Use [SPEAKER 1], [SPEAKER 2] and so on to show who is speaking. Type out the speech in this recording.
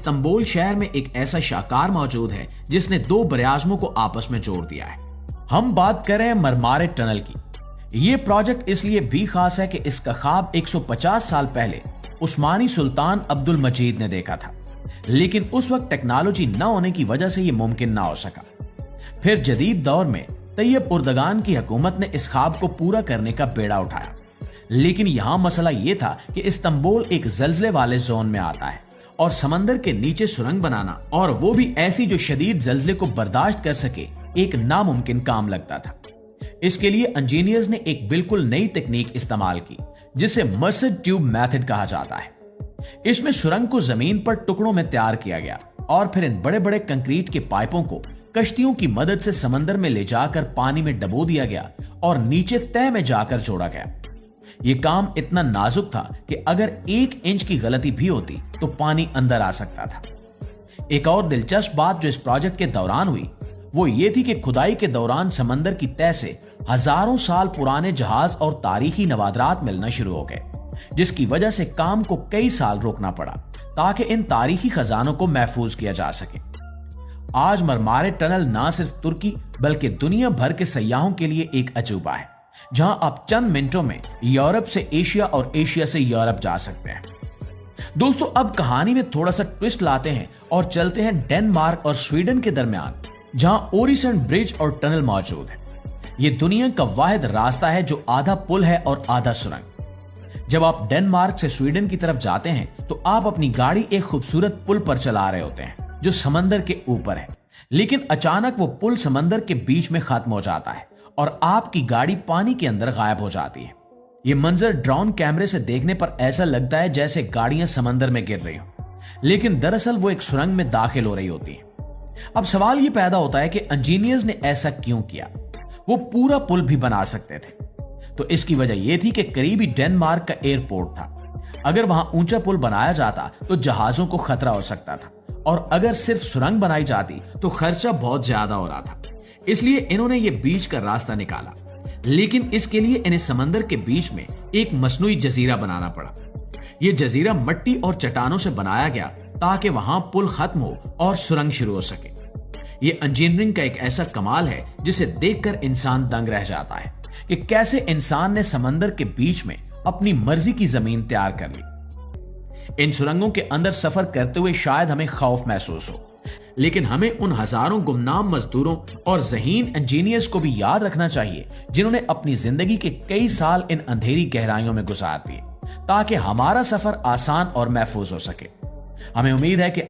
[SPEAKER 1] Istanbul شہر میں ایک ایسا شاہکار موجود ہے جس نے دو براعظموں کو آپس میں جوڑ دیا ہے۔ ہم بات کر رہے ہیں مرمارے ٹنل کی۔ یہ پروجیکٹ اس لیے بھی خاص ہے کہ اس کا خواب 150 سال پہلے عثمانی سلطان عبد المجید نے دیکھا تھا، لیکن اس وقت ٹیکنالوجی نہ ہونے کی وجہ سے یہ ممکن نہ ہو سکا۔ پھر جدید دور میں طیب اردگان کی حکومت نے اس خواب کو پورا کرنے کا بیڑا اٹھایا، لیکن یہاں مسئلہ یہ تھا کہ استنبول ایک زلزلے والے زون میں آتا ہے اور سمندر کے نیچے سرنگ بنانا، اور وہ بھی ایسی جو شدید زلزلے کو برداشت کر سکے، ایک ناممکن کام لگتا تھا۔ اس کے لیے انجینئرز نے ایک بالکل نئی تکنیک استعمال کی جسے مرسڈ ٹیوب میتھڈ کہا جاتا ہے۔ اس میں سرنگ کو زمین پر ٹکڑوں میں تیار کیا گیا اور پھر ان بڑے بڑے کنکریٹ کے پائپوں کو کشتیوں کی مدد سے سمندر میں لے جا کر پانی میں ڈبو دیا گیا اور نیچے تہہ میں جا کر جوڑا گیا۔ یہ کام اتنا نازک تھا کہ اگر 1 انچ کی غلطی بھی ہوتی تو پانی اندر آ سکتا تھا۔ ایک اور دلچسپ بات جو اس پروجیکٹ کے دوران ہوئی وہ یہ تھی کہ کھدائی کے دوران سمندر کی تہہ سے ہزاروں سال پرانے جہاز اور تاریخی نوادرات ملنا شروع ہو گئے، جس کی وجہ سے کام کو کئی سال روکنا پڑا تاکہ ان تاریخی خزانوں کو محفوظ کیا جا سکے۔ آج مرمارے ٹنل نہ صرف ترکی بلکہ دنیا بھر کے سیاحوں کے لیے ایک عجوبہ ہے، جہاں آپ چند منٹوں میں یورپ سے ایشیا اور ایشیا سے یورپ جا سکتے ہیں۔ دوستو، اب کہانی میں تھوڑا سا ٹوسٹ لاتے ہیں اور چلتے ہیں ڈنمارک اور سویڈن کے درمیان، جہاں اوریسن برج اور ٹنل موجود ہے۔ یہ دنیا کا واحد راستہ ہے جو آدھا پل ہے اور آدھا سرنگ۔ جب آپ ڈنمارک سے سویڈن کی طرف جاتے ہیں تو آپ اپنی گاڑی ایک خوبصورت پل پر چلا رہے ہوتے ہیں جو سمندر کے اوپر ہے، لیکن اچانک وہ پل سمندر کے بیچ میں ختم ہو جاتا ہے اور آپ کی گاڑی پانی کے اندر غائب ہو جاتی ہے۔ یہ منظر ڈرون کیمرے سے دیکھنے پر ایسا لگتا ہے جیسے گاڑیاں سمندر میں گر رہی ہوں، لیکن دراصل وہ ایک سرنگ میں داخل ہو رہی ہوتی ہیں۔ اب سوال یہ پیدا ہوتا ہے کہ انجینئرز نے ایسا کیوں کیا؟ وہ پورا پل بھی بنا سکتے تھے۔ تو اس کی وجہ یہ تھی کہ قریبی ڈنمارک کا ایئرپورٹ تھا۔ اگر وہاں اونچا پل بنایا جاتا تو جہازوں کو خطرہ ہو سکتا تھا، اور اگر صرف سرنگ بنائی جاتی تو خرچہ بہت زیادہ ہو رہا تھا۔ اس لیے انہوں نے یہ بیچ کا راستہ نکالا، لیکن اس کے لیے انہیں سمندر کے بیچ میں ایک مصنوعی جزیرہ بنانا پڑا۔ یہ جزیرہ مٹی اور چٹانوں سے بنایا گیا تاکہ وہاں پل ختم ہو اور سرنگ شروع ہو سکے۔ یہ انجینئرنگ کا ایک ایسا کمال ہے جسے دیکھ کر انسان دنگ رہ جاتا ہے کہ کیسے انسان نے سمندر کے بیچ میں اپنی مرضی کی زمین تیار کر لی۔ ان سرنگوں کے اندر سفر کرتے ہوئے شاید ہمیں خوف محسوس ہو، لیکن ہمیں ان ہزاروں گمنام مزدوروں اور ذہین انجینئرز کو بھی یاد رکھنا چاہیے جنہوں نے اپنی زندگی کے کئی سال ان اندھیری گہرائیوں میں گزار دیے تاکہ ہمارا سفر آسان اور محفوظ ہو سکے۔ ہمیں امید ہے کہ